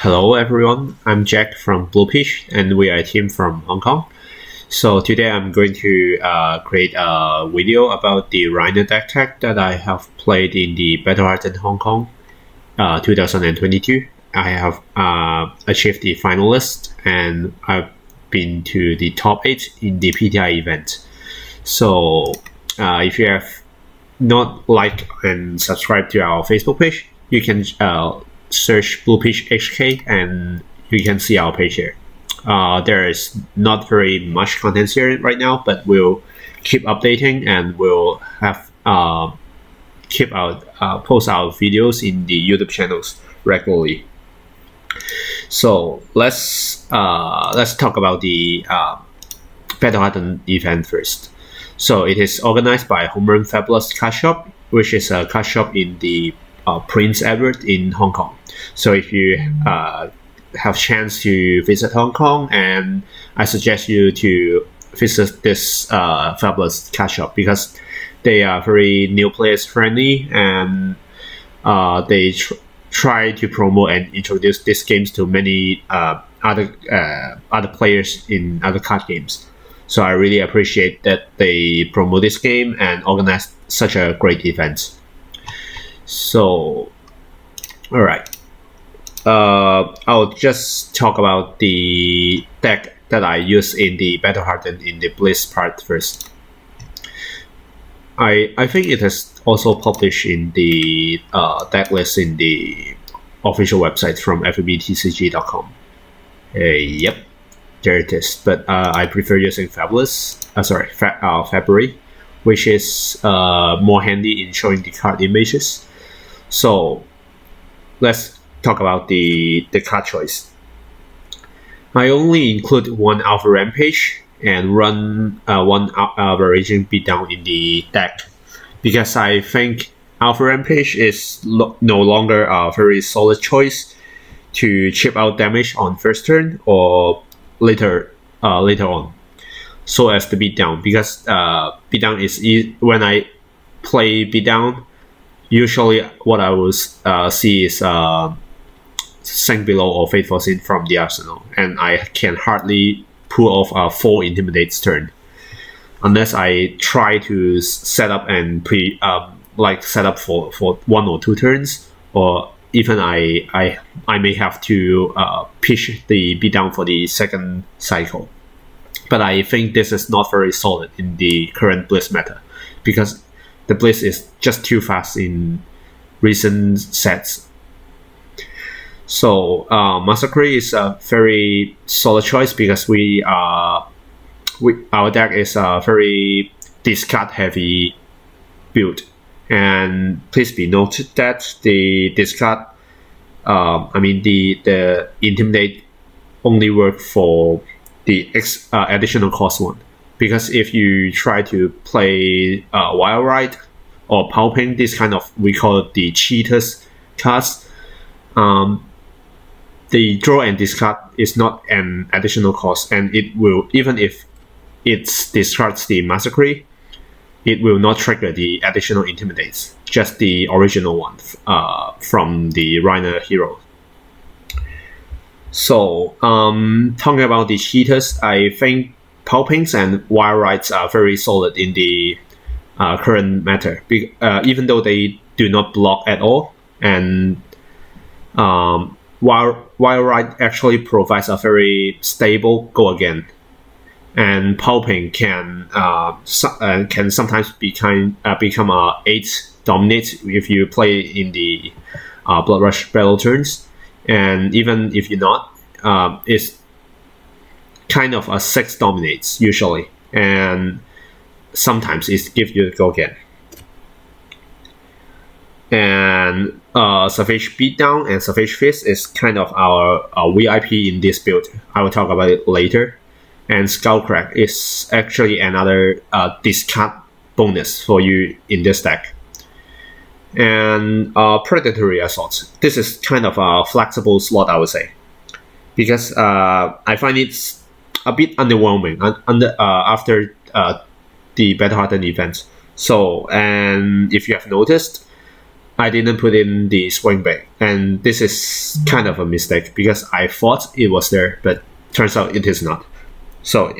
Hello everyone, I'm Jack from Bluefish and we are a team from Hong Kong. So today I'm going to create a video about the Rhino deck tech that I have played in the Battle Heart in Hong Kong 2022. I have achieved the finalist and I've been to the top 8 in the PTI event. So if you have not liked and subscribed to our Facebook page, you can search Bluefish HK and you can see our page here. There is not very much content here right now, but we'll keep updating and we'll have post our videos in the YouTube channels regularly. So let's talk about the Battle Heart event first. So it is organized by Home Run Fabulous Card Shop, which is a card shop in the Prince Edward in Home Kong. So if you have chance to visit Hong Kong, and I suggest you to visit this fabulous card shop because they are very new players friendly and they try to promote and introduce these games to many other players in other card games. So I really appreciate that they promote this game and organize such a great event. So, all right. I'll just talk about the deck that I use in the Battle Heart and in the Blitz part first. I think it is also published in the deck list in the official website from fabtcg.com. Yep, there it is. But I prefer using February, which is more handy in showing the card images. So let's talk about the card choice. I only include one Alpha Rampage and run one Raging Beatdown in the deck because I think Alpha Rampage is no longer a very solid choice to chip out damage on first turn or later on, so as to Beatdown, because Beatdown is when I play Beatdown, usually what I will see is Sink Below or Fateful Sin from the arsenal, and I can hardly pull off a full Intimidate's turn unless I try to set up and set up for 1 or 2 turns, or even I may have to pitch the Beatdown for the second cycle. But I think this is not very solid in the current Blitz meta because the Blitz is just too fast in recent sets. So Massacre is a very solid choice because our deck is a very discard heavy build, and please be noted that the discard, the Intimidate only work for the additional cost one. Because if you try to play Wild Ride or Palping, this kind of, we call it the cheaters cards, the draw and discard is not an additional cost, and it will, even if it discards the Massacre, it will not trigger the additional Intimidates, just the original one from the Rhino hero. So, talking about the cheaters, I think Palpings and Wild Rides are very solid in the current meta, even though they do not block at all, and Wild Ride actually provides a very stable go again, and Palping can sometimes become a 8 dominate if you play in the Blood Rush battle turns, and even if you're not, it's kind of a 6 dominates usually, and sometimes it gives you the go again. And Savage Beatdown and Savage Fist is kind of our VIP in this build. I will talk about it later. And Skullcrack is actually another discard bonus for you in this deck. And Predatory Assault. This is kind of a flexible slot, I would say, because I find it's a bit underwhelming after the Battle Hardened event. So, and if you have noticed, I didn't put in the swing bait, and this is kind of a mistake because I thought it was there, but turns out it is not. So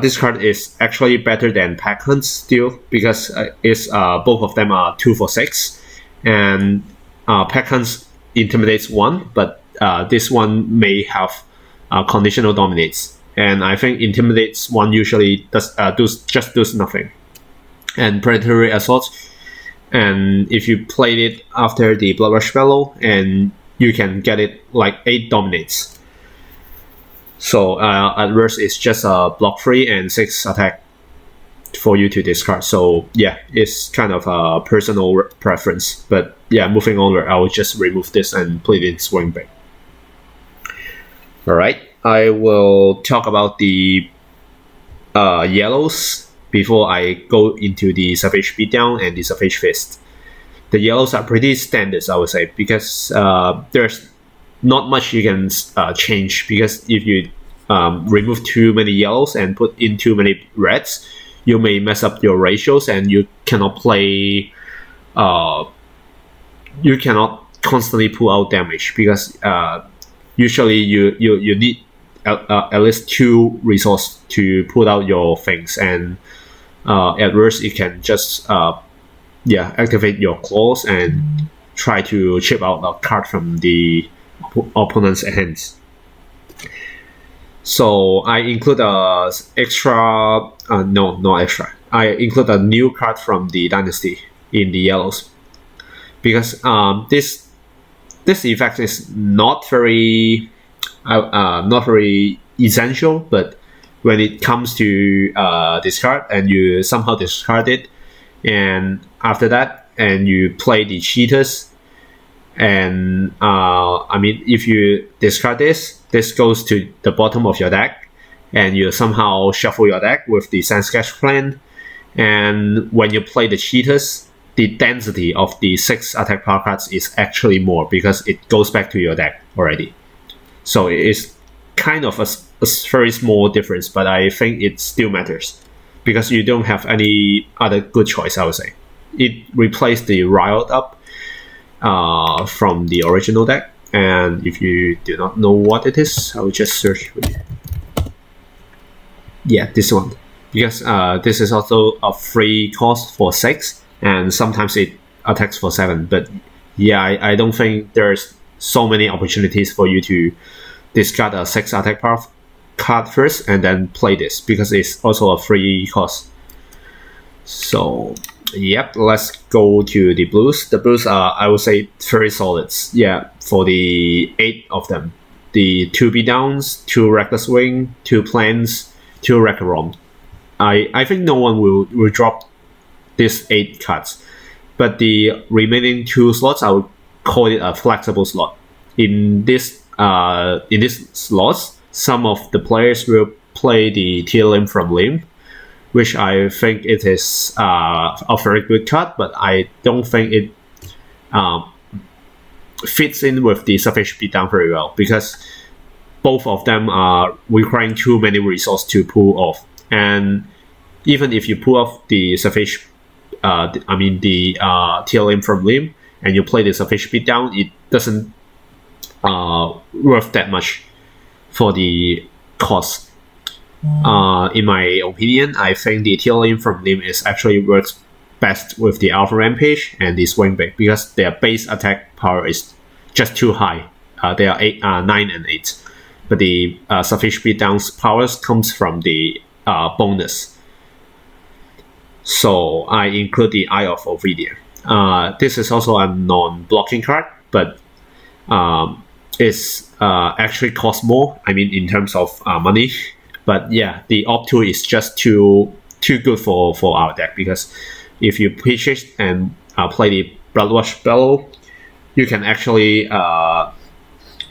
this card is actually better than Pack Hunt still because both of them are 2 for 6, and Pack Hunt intimidates 1, but this one may have conditional dominates, and I think intimidates 1 usually does nothing. And predatory assault, and if you played it after the Bloodrush Bellow, and you can get it like 8 dominates. So at worst, it's just a block 3 and 6 attack for you to discard. So yeah, it's kind of a personal preference. But yeah, moving onward, I will just remove this and put it in swing bait. Alright, I will talk about the yellows before I go into the Savage Beatdown and the Savage Fist. The yellows are pretty standard, I would say, because there's not much you can change, because if you remove too many yellows and put in too many reds, you may mess up your ratios and you cannot play you cannot constantly pull out damage, because usually you need at least 2 resources to pull out your things, and at worst it can just activate your claws and try to chip out a card from the opponent's hands. So I include I include a new card from the Dynasty in the yellows, because this effect is not very essential, but when it comes to discard and you somehow discard it, and after that and you play the Cheaters, and if you discard this goes to the bottom of your deck, and you somehow shuffle your deck with the Sandsketch Plan, and when you play the Cheaters, the density of the 6 attack power cards is actually more because it goes back to your deck already. So it is kind of a very small difference, but I think it still matters because you don't have any other good choice, I would say. It replaced the Riled Up from the original deck, and if you do not know what it is, I will just search for you. Yeah, this one, because this is also a free cost for 6, and sometimes it attacks for 7, but yeah, I don't think there's so many opportunities for you to discard a 6 attack power card first and then play this, because it's also a free cost. So yep, let's go to the blues. The blues are, I would say, very solid. Yeah, for the 8 of them. The 2 beatdowns, 2 Reckless Wing, 2 plans, 2 Recarom. I think no one will drop these 8 cards. But the remaining 2 slots, I would call it a flexible slot. In this slots, some of the players will play the TLM from Limb, which I think it is a very good card, but I don't think it fits in with the Savage Beatdown very well, because both of them are requiring too many resources to pull off. And even if you pull off the Savage, the TLM from Limb, and you play the Savage Beatdown, it doesn't worth that much for the cost. In my opinion, I think the TLM from Limb is actually works best with the Alpha Rampage and the Swing Bait, because their base attack power is just too high. They are 9 and 8, but the Savage Beatdown's powers comes from the bonus. So I include the Eye of Ovidia. This is also a non-blocking card, but it's actually costs more, in terms of money. But yeah, the Op2 is just too good for our deck, because if you pitch it and play the Bloodrush Bellow, you can actually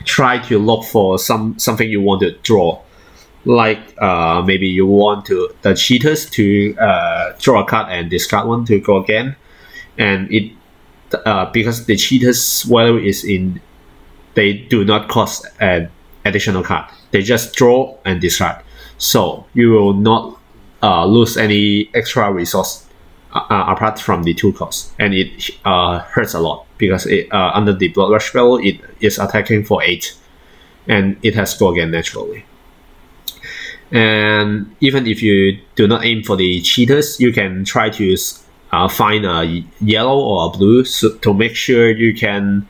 try to look for something you want to draw. Like maybe you want the Cheaters to draw a card and discard one to go again. And it because the Cheaters' value is in, they do not cost an additional card. They just draw and discard. So you will not lose any extra resource apart from the 2 cost, and it hurts a lot because it, under the Blood Rush spell it is attacking for 8, and it has go again naturally. And even if you do not aim for the cheaters, you can try to find a yellow or a blue to make sure you can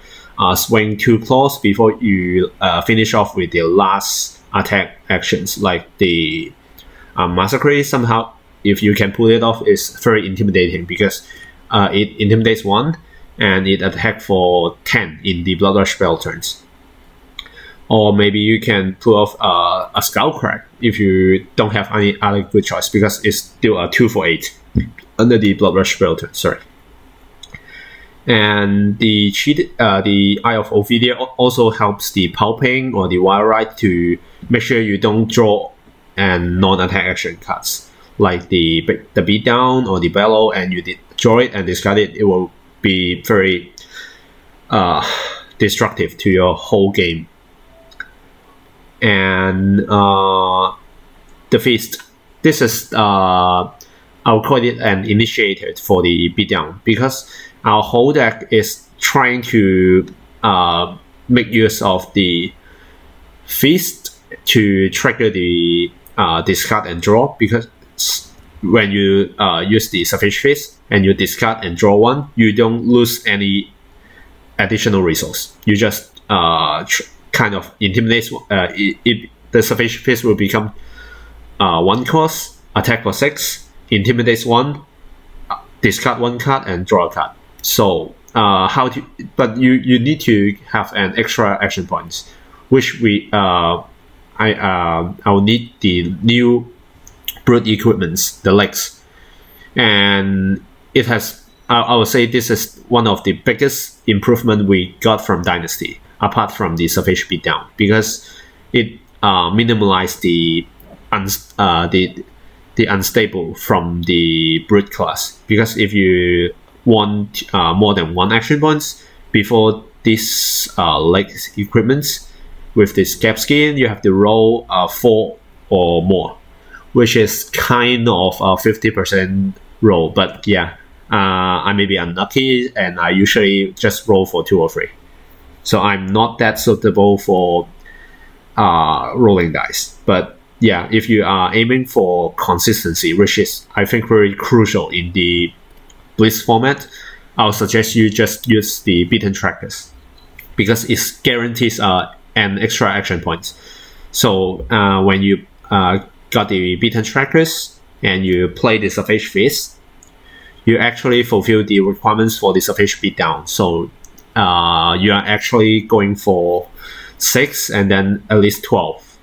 swing 2 claws before you finish off with the last attack actions, like the Massacre. Somehow, if you can pull it off, is very intimidating because it intimidates 1 and it attack for 10 in the Blood Rush spell turns. Or maybe you can pull off a Skullcrack if you don't have any other good choice, because it's still a 2 for 8 under the Blood Rush spell turn. Sorry. And the Eye of Ophidia also helps the Pulping or the Wild Ride to make sure you don't draw and non-attack action cards, like the Beatdown or the Bellow, and you draw it and discard it. It will be very destructive to your whole game. And the Feast. This is I'll call it an initiator for the Beatdown, because our whole deck is trying to make use of the Feast to trigger the discard and draw, because when you use the Savage Feast and you discard and draw 1, you don't lose any additional resource. You just kind of intimidates. The Savage Feast will become 1 cost, attack for 6, intimidates 1, discard 1 card and draw a card. So but you need to have an extra action points, which I'll need the new Brute equipments, the legs, and it has. I would say this is one of the biggest improvement we got from Dynasty, apart from the Savage Beatdown, because it minimalized the unstable from the Brute class. Because if you want more than 1 action points before this legs equipments with this Cap Skin, you have to roll 4 or more, which is kind of a 50% roll. But yeah, I may be unlucky, and I usually just roll for 2 or 3. So I'm not that suitable for rolling dice. But yeah, if you are aiming for consistency, which is I think very crucial in the Blitz format, I'll suggest you just use the Beaten Trackers, because it guarantees an extra action point. So when you got the Beaten Trackers and you play the Savage Feast, you actually fulfill the requirements for the Savage Beatdown. So you are actually going for 6 and then at least 12,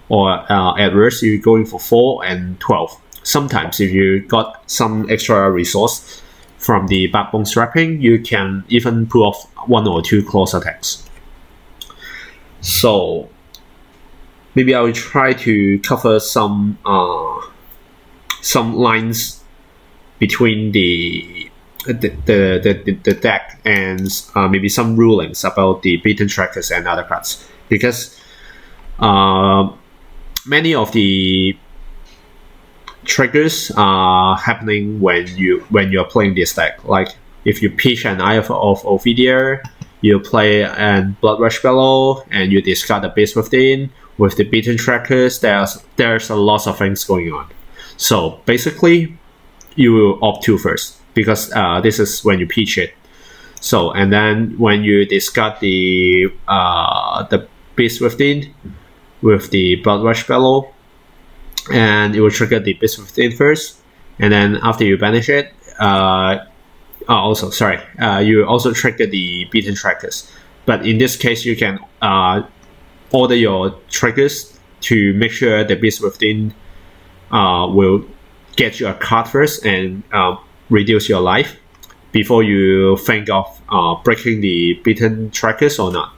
or at worst you're going for 4 and 12. Sometimes if you got some extra resource from the Backbone Strapping, you can even pull off 1 or 2 close attacks. So maybe I will try to cover some lines between the deck, and maybe some rulings about the Beaten Trackers and other cards, because many of the triggers are happening when you're playing this deck. Like if you pitch an Eye of Ophidia, you play an Blood Rush Bellow, and you discard the Beast Within with the Beaten Trackers. There's a lot of things going on. So basically, you will opt 2 first, because this is when you pitch it. So, and then when you discard the Beast Within with the Blood Rush Bellow, and it will trigger the Beast Within first, and then after you banish it, you also trigger the Beaten Trackers. But in this case, you can order your triggers to make sure the Beast Within will get you a card first and reduce your life before you think of breaking the Beaten Trackers or not.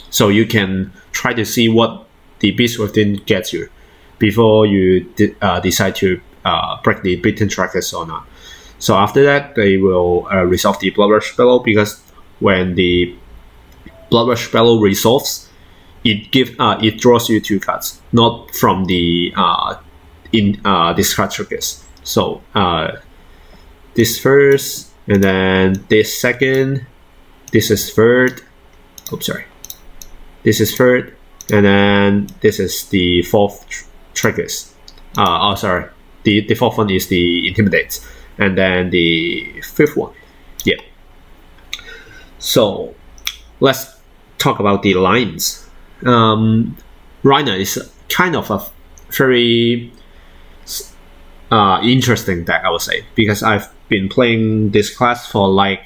So you can try to see what the Beast Within gets you before you decide to break the Beaten Trackers or not. So after that, they will resolve the Blood Rush Bellow, because when the Blood Rush Bellow resolves, it draws you 2 cards, not from the discard triggers. So this first, and then this second, this is third. Oops, sorry. This is third, and then this is the fourth triggers. Sorry. The fourth one is the Intimidate, and then the fifth one. Yeah. So let's talk about the lines. Reiner is kind of a very interesting deck, I would say, because I've been playing this class for like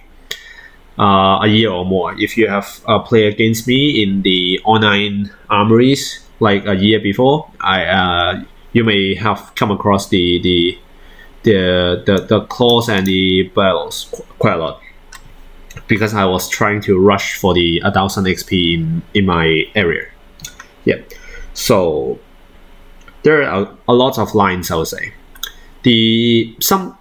a year or more. If you have played against me in the online armories like a year before, you may have come across the claws and the battles quite a lot, because I was trying to rush for the 1000 XP in my area. Yeah, so there are a lot of lines, I would say. Some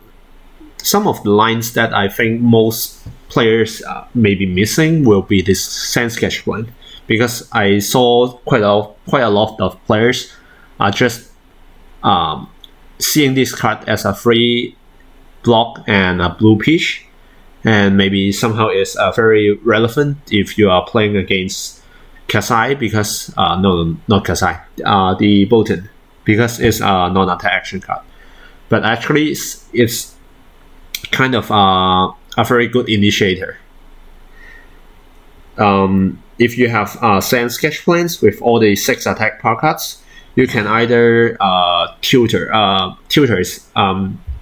of the lines that I think most players may be missing will be this Sand Sketch Plan, because I saw quite a lot of players are just seeing this card as a free block and a blue pitch, and maybe somehow it's very relevant if you are playing against Kasai, because no, not Kasai, the Bolton, because it's a non-attack action card. But actually, it's kind of a very good initiator. If you have Sand Sketch Plans with all the 6 attack power cards, you can either tutor. Tutor is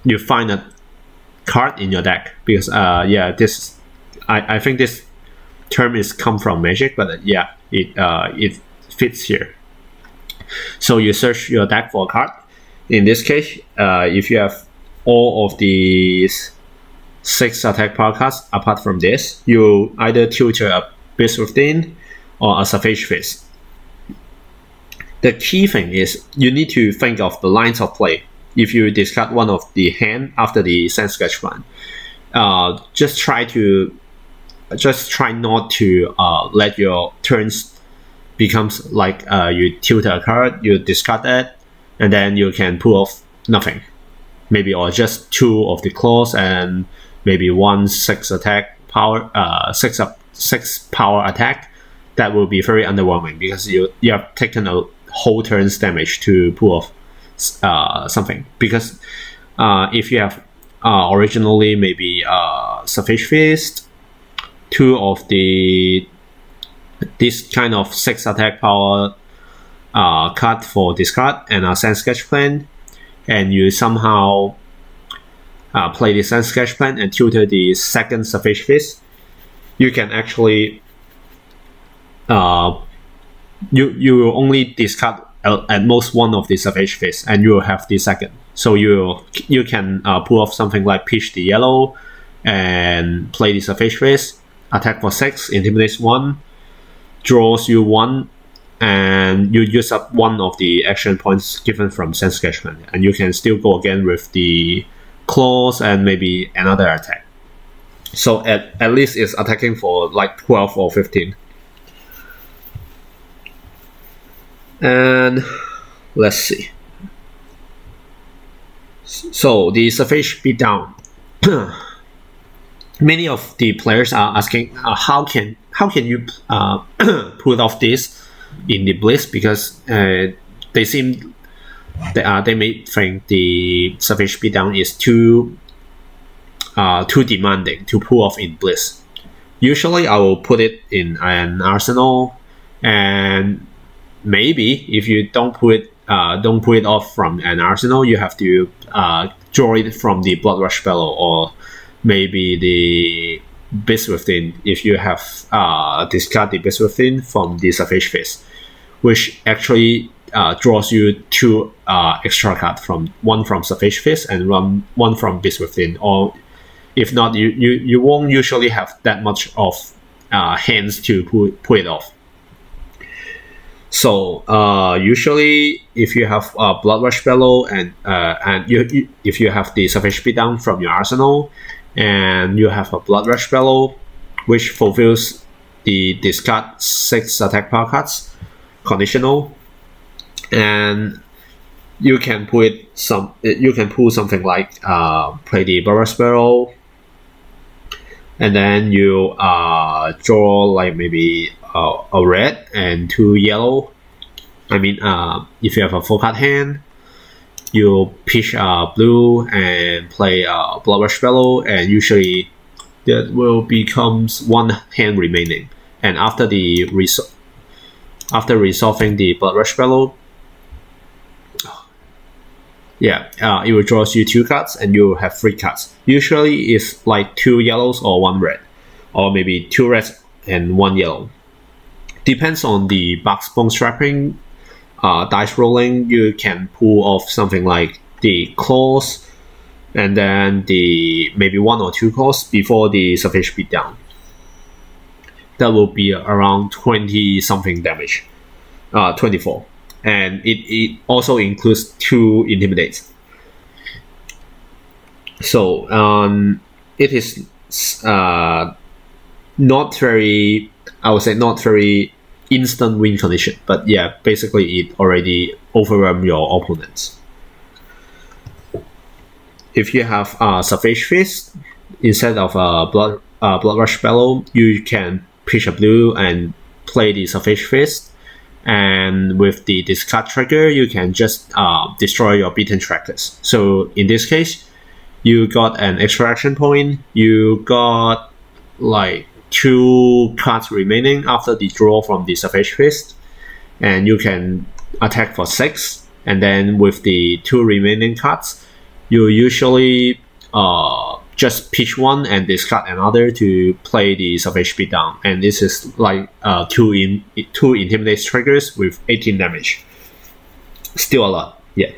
you find a card in your deck, because this I think this term is come from Magic, but it fits here. So you search your deck for a card. In this case, if you have all of these 6 attack power cards apart from this, you either tutor a Beast Within or a Savage Fist. The key thing is you need to think of the lines of play. If you discard one of the hand after the Sand Sketch Plan, just try not to let your turns becomes like you tutor a card, you discard that, and then you can pull off nothing, maybe, or just 2 of the claws and maybe 1 6 attack power, 6 power attack. That will be very underwhelming, because you have taken a whole turn's damage to pull off something. Because if you have originally maybe Savage Fist, 2 of this kind of 6 attack power card for discard and a Sand Sketch Plan, and you somehow play the Sand Sketch Plan and tutor the second Savage Fist, you can actually you will only discard at most 1 of the Savage Fist, and you will have the second. So you can pull off something like Pitch the Yellow and play the Savage Fist, attack for 6, intimidates 1, draws you 1, and you use up 1 of the action points given from Sand Sketch Plan, and you can still go again with the claws and maybe another attack. So at least it's attacking for like 12 or 15. And let's see. So the Savage Beatdown. Many of the players are asking how can you pull off this in the Blitz, because they may think the Savage Beatdown is too demanding to pull off in Blitz. Usually I will put it in an arsenal, and maybe if you don't pull it off from an arsenal, you have to draw it from the Bloodrush Bellow, or maybe the Beast Within, if you have discard the Beast Within from the Savage Fist, which actually draws you 2 extra cards, one from Savage Fist and one from Beast Within. Or if not, you won't usually have that much of hands to pull it off. So usually, if you have Bloodrush Bellow and if you have the Savage Beatdown from your arsenal, and you have a Bloodrush Bellow, which fulfills the discard 6 attack power cards conditional, and you can pull something like play the Blood Sparrow, and then you draw like maybe a red and 2 yellow. I mean, if you have a 4 card hand, you pitch blue and play Blood Rush Fellow, and usually that will becomes 1 hand remaining. And after resolving the Blood Rush Fellow, it will draw you 2 cards, and you have 3 cards. Usually, it's like 2 yellows or 1 red, or maybe 2 reds and 1 yellow. Depends on the backbone strapping. Dice rolling, you can pull off something like the claws, and then the maybe 1 or 2 claws before the Savage Beatdown. That will be around 20 something damage, 24, and it also includes 2 intimidates. So it is not very, I would say, not very instant win condition, but yeah, basically it already overwhelmed your opponents. If you have Savage Fist instead of Blood Rush Bellow, you can pitch a blue and play the Savage Fist, and with the discard trigger, you can just destroy your beaten trackers. So in this case, you got an extra action point, you got like 2 cards remaining after the draw from the Savage Fist, and you can attack for 6, and then with the 2 remaining cards, you usually just pitch 1 and discard another to play the Savage Beatdown, and this is like 2 Intimidate triggers with 18 damage. Still a lot, yeah.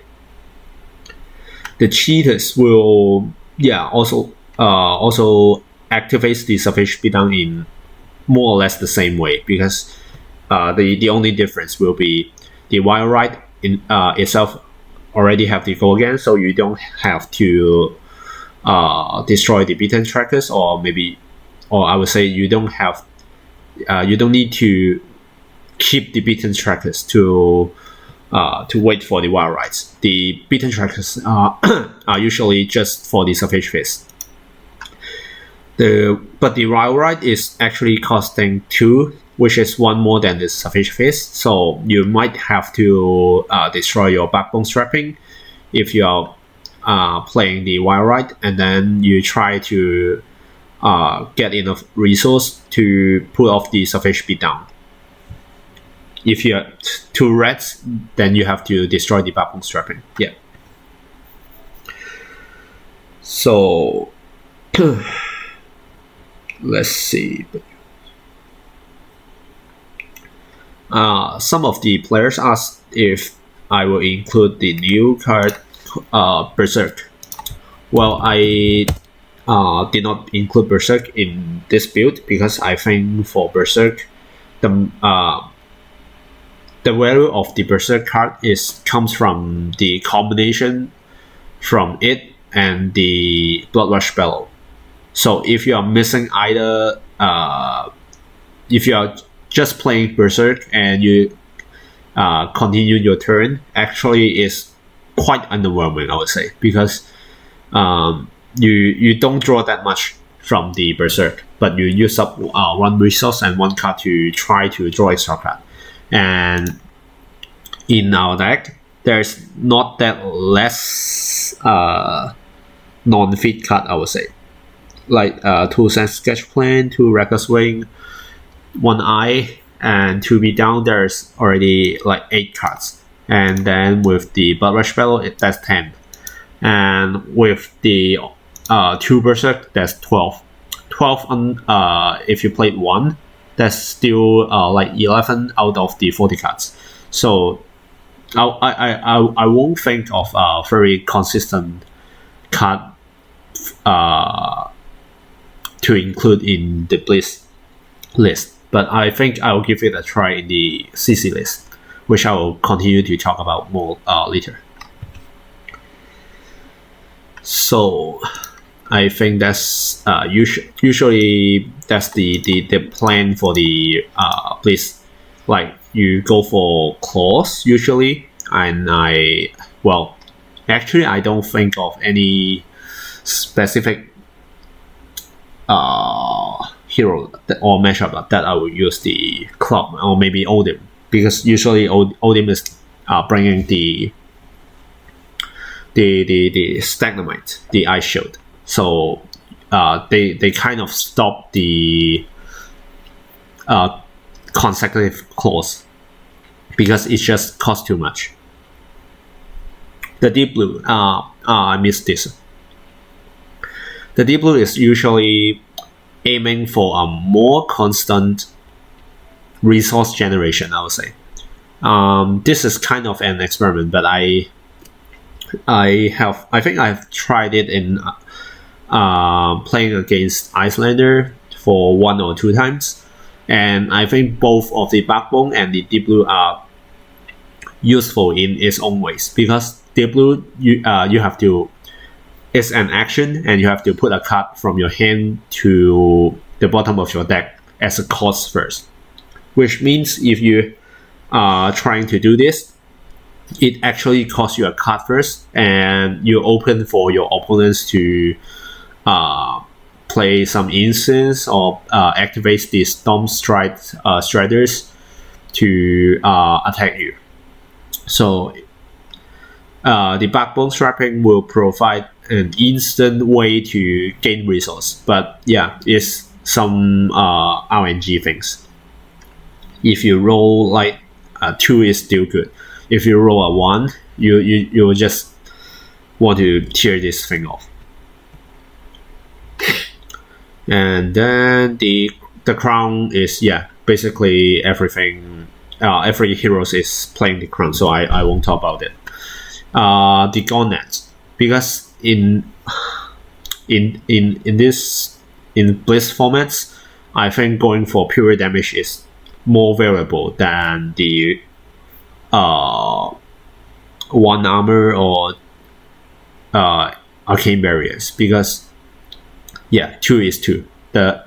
The Cheaters will also activates the Savage Beatdown in more or less the same way, because the only difference will be the Wild Ride in itself already have the go again, so you don't have to destroy the beaten trackers, or I would say you don't need to keep the beaten trackers to wait for the Wild Rides. The beaten trackers are usually just for the Savage Fist. But the Wild Ride is actually costing 2, which is 1 more than the Savage Fist, so you might have to destroy your backbone strapping if you are playing the Wild Ride, and then you try to get enough resource to pull off the Savage Beatdown. If you have 2 reds, then you have to destroy the backbone strapping. Yeah. So let's see. Some of the players asked if I will include the new card Berserk. Well, I did not include Berserk in this build because I think for Berserk, the value of the Berserk card comes from the combination from it and the Blood Rush Bellow. So if you are missing either, if you are just playing Berserk and you continue your turn, actually is quite underwhelming, I would say, because you don't draw that much from the Berserk, but you use up 1 resource and 1 card to try to draw extra card. And in our deck, there's not that less non-fit card, I would say. Like 2 Sense Sketch Plan, 2 Reckless Wing, 1 Eye, and to be down, there's already like 8 cards. And then with the Blood Rush Fellow, that's 10. And with the 2 Berserk, that's 12. 12 if you played 1, that's still like 11 out of the 40 cards. So I won't think of a very consistent card to include in the Blitz list, but I think I'll give it a try in the CC list, which I will continue to talk about more later. So I think that's usually that's the plan for the Blitz. Like you go for claws usually, and actually I don't think of any specific hero or matchup that I will use the club or maybe Odin, because usually Odin is bringing the Stagnamite, the Ice Shield. So they kind of stop the consecutive claws because it just costs too much. The Deep Blue, I missed this. The Deep Blue is usually aiming for a more constant resource generation, I would say. This is kind of an experiment, but I think I've tried it in playing against Icelander for 1 or 2 times, and I think both of the Backbone and the Deep Blue are useful in its own ways, because Deep Blue you have to, it's an action and you have to put a card from your hand to the bottom of your deck as a cost first, which means if you are trying to do this, it actually costs you a card first, and you open for your opponents to play some instance or activate the Storm Striders to attack you. So the Backbone Strapping will provide an instant way to gain resource, but yeah, it's some RNG things. If you roll like 2 is still good. If you roll a 1, you will just want to tear this thing off. And then the crown is, basically everything. Every hero is playing the crown, so I won't talk about it. The Gauntlet, because in Bliss formats, I think going for pure damage is more valuable than the 1 armor or arcane barriers, because 2 is 2. The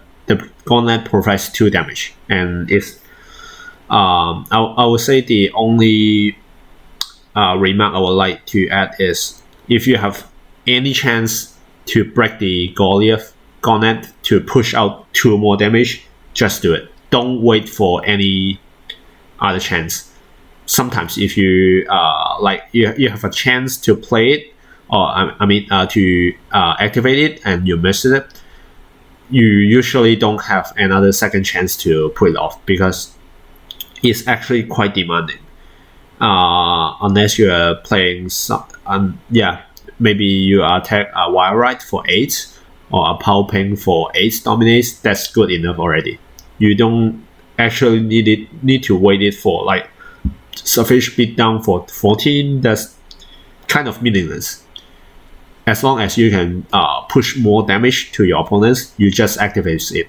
Gauntlet provides 2 damage, and it's I would say the only remark I would like to add is, if you have any chance to break the Goliath Gauntlet to push out 2 more damage, just do it. Don't wait for any other chance. Sometimes if you you have a chance to play it, or to activate it, and you miss it, you usually don't have another second chance to pull it off, because it's actually quite demanding. Unless you are playing maybe you attack a Wild Ride for 8 or a Power Ping for 8 dominates. That's good enough already. You don't actually need to wait it for like Savage Beatdown for 14. That's kind of meaningless. As long as you can push more damage to your opponents, you just activate it,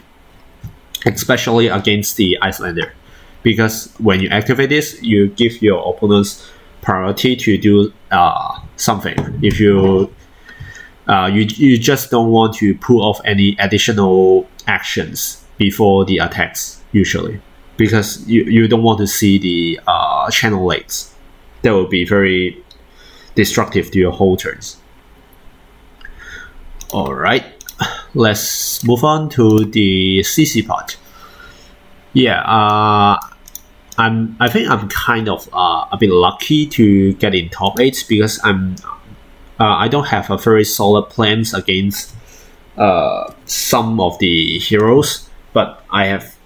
especially against the Icelander, because when you activate this, you give your opponents priority to do something. If you just don't want to pull off any additional actions before the attacks, usually, because you don't want to see the channel legs. That will be very destructive to your whole turns. Alright, let's move on to the CC part. I think I'm kind of a bit lucky to get in top 8, because I don't have a very solid plans against some of the heroes, but I've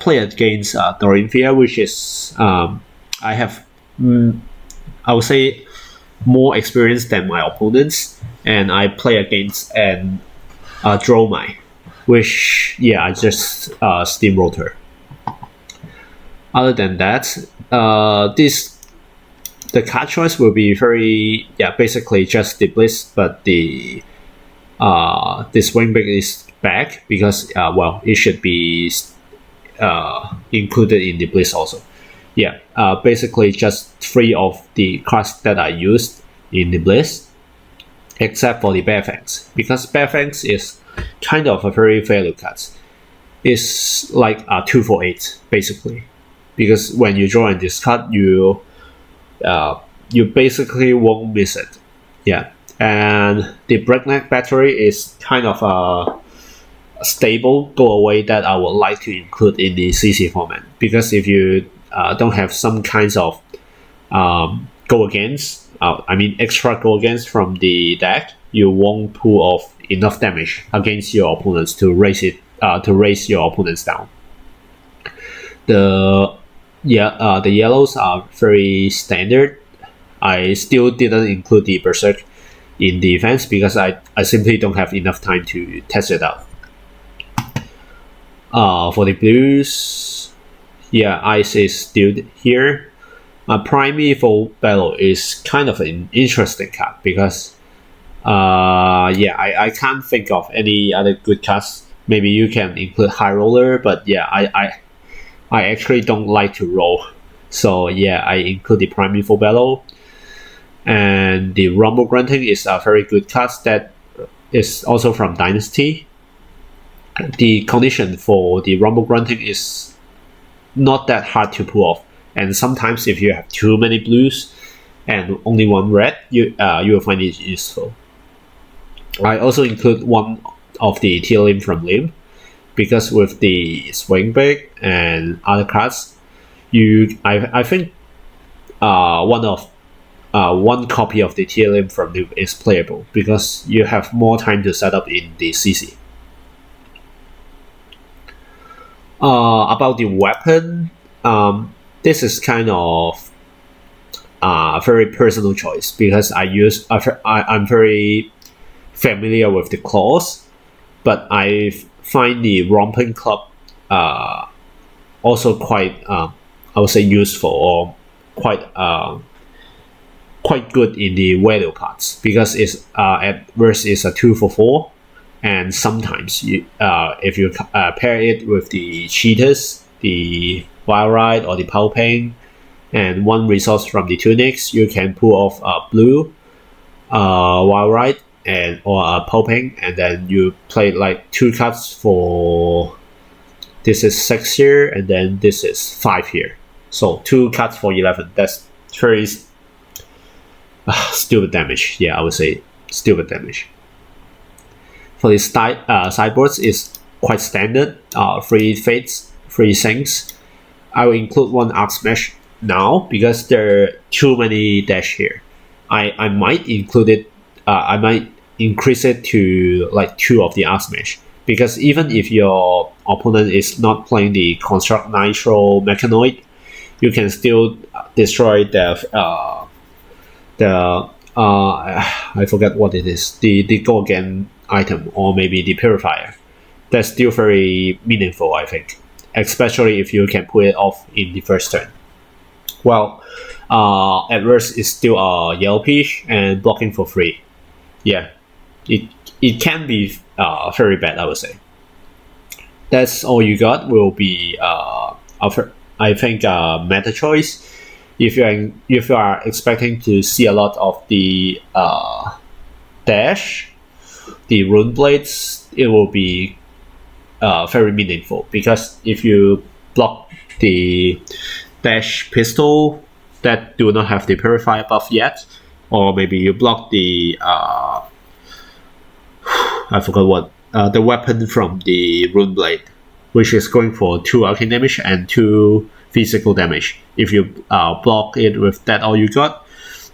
played against Dorinthia, which is I have I would say more experience than my opponents, and I play against an Dromai, which I just steamrolled her. Other than that, the card choice will be very basically just the Bliss, but the Swing Big is back, because it should be included in the Bliss also. Basically just 3 of the cards that I used in the Bliss, except for the Bear Fangs, because Bear Fangs is kind of a very value card. It's like a 2 for 8 basically, because when you draw in this card, you you basically won't miss it. Yeah, and the Breakneck Battery is kind of a stable go away that I would like to include in the CC format, because if you don't have some kinds of go against, extra go against from the deck, you won't pull off enough damage against your opponents to raise your opponents down. The yellows are very standard. I still didn't include the Berserk in the events because I simply don't have enough time to test it out. For the blues, Ice is still here. Primeval Battle is kind of an interesting card because I can't think of any other good cards. Maybe you can include High Roller, but I actually don't like to roll. So I include the Primeval Battle. And the Rumble Grunting is a very good card that is also from Dynasty. The condition for the Rumble Grunting is not that hard to pull off. And sometimes if you have too many blues and only one red, you will find it useful. I also include one of the Tearlim from Limb, because with the Swing Big and other cards, I think one copy of the Tearlim from Limb is playable because you have more time to set up in the CC. About the weapon, this is kind of a very personal choice because I'm very familiar with the claws, but I find the Romping Club also quite I would say useful, or quite good in the value parts, because it's at worst is a 2-for-4, and sometimes if you pair it with the Cheetahs, the Wild Ride, or the Palping, and one resource from the Tunics, you can pull off a blue Wild Ride or a Palping, and then you play like 2 cards for this is 6 here, and then this is 5 here. So 2 cards for 11. That's very stupid damage. I would say stupid damage. For the sideboards is quite standard. 3 Fates, 3 Sinks. I will include 1 Arc Smash now because there are too many dash here. I might include it. I might increase it to like 2 of the Arc Smash, because even if your opponent is not playing the Construct Nitro Mechanoid, you can still destroy I forget what it is, the go again item, or maybe the Purifier. That's still very meaningful, I think, especially if you can pull it off in the first turn. Well, at worst it's still a Yellow Peach and blocking for free. It can be very bad, I would say. That's all you got. Will be I think meta choice. If you are expecting to see a lot of the dash, the Rune Blades, it will be very meaningful, because if you block the dash pistol that do not have the Purifier buff yet, or maybe you block the I forgot what the weapon from the Rune Blade, which is going for 2 arcane damage and 2 physical damage. If you block it with that all you got,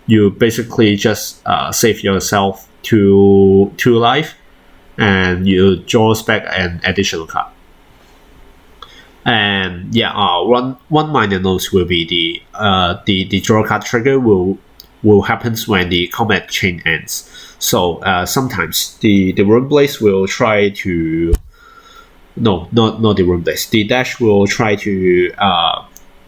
you basically just save yourself 2 life, and you draw back an additional card. And one minor note will be the draw card trigger will happen when the combat chain ends. So sometimes the Rune Blades will try to not the Rune Blades. The dash will try to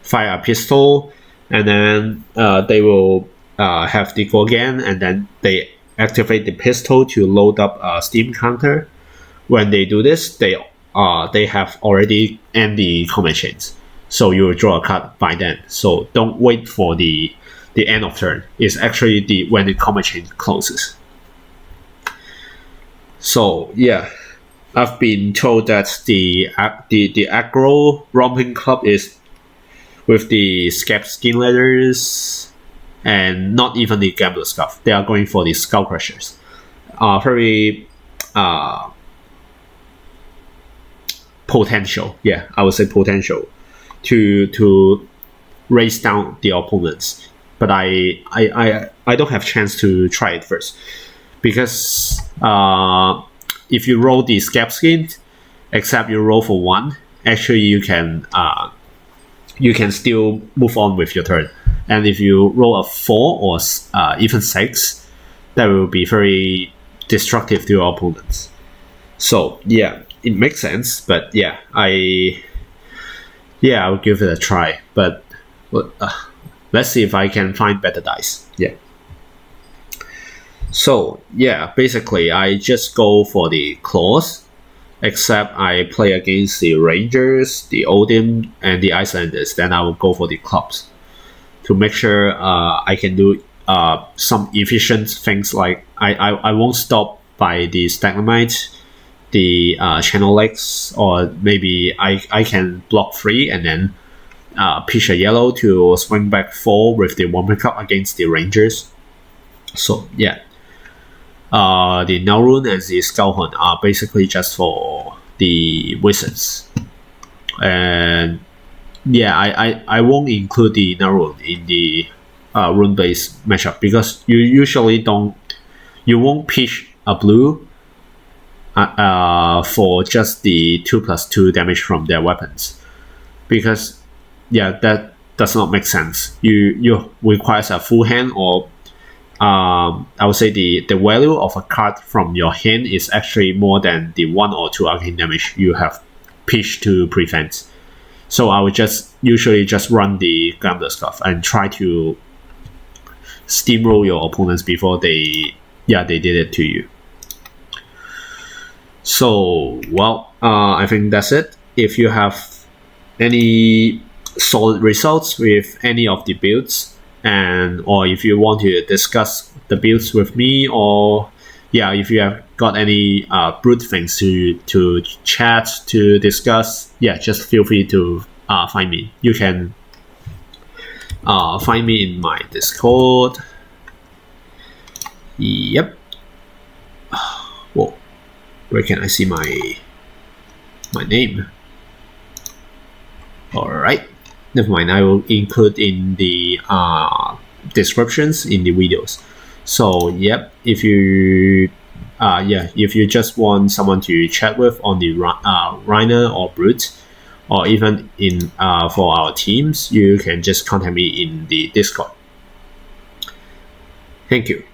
fire a pistol, and then they will have the go again, and then they activate the pistol to load up a steam counter. When they do this, they have already end the combat chains, so you will draw a card by then. So don't wait for the end of turn. It's actually when the combat chain closes. So I've been told that the aggro Romping Club is with the Scab Skin Leathers, and not even the Gambler's Cup. They are going for the Skull Crushers. Very potential, yeah, I would say potential to raise down the opponents. But I don't have chance to try it first, because if you roll the Scab Skin, except you roll for 1, actually you can still move on with your turn. And if you roll a 4 or even 6, that will be very destructive to your opponents. So yeah, it makes sense, but yeah, I will give it a try. But let's see if I can find better dice. Yeah. So yeah, basically I just go for the claws, except I play against the Rangers, the Odin, and the Icelanders. Then I will go for the clubs to make sure I can do some efficient things, like I won't stop by the Stalagmite, the Channel Legs, or maybe I can block 3 and then pitch a yellow to swing back 4 with the Warming Cup against the Rangers. So yeah, the Nelrune and the Skullhorn are basically just for the Wizards. And yeah, I won't include the Nelrune in the rune-based matchup, because you usually you won't pitch a blue for just the 2+2 damage from their weapons, because yeah, that does not make sense. You requires a full hand, or I would say the value of a card from your hand is actually more than the 1 or 2 arcane damage you have pitched to prevent. So I would usually just run the Gambler's Cup and try to steamroll your opponents before they did it to you. So well, I think that's it. If you have any solid results with any of the builds, or if you want to discuss the builds with me, or yeah, if you have got any brute things to chat, to discuss, yeah, just feel free to find me. You can find me in my Discord. Yep. Whoa, where can I see my name? Alright, never mind, I will include in the descriptions in the videos. So yep, if you just want someone to chat with on the Reiner or Brute, or even in for our teams, you can just contact me in the Discord. Thank you.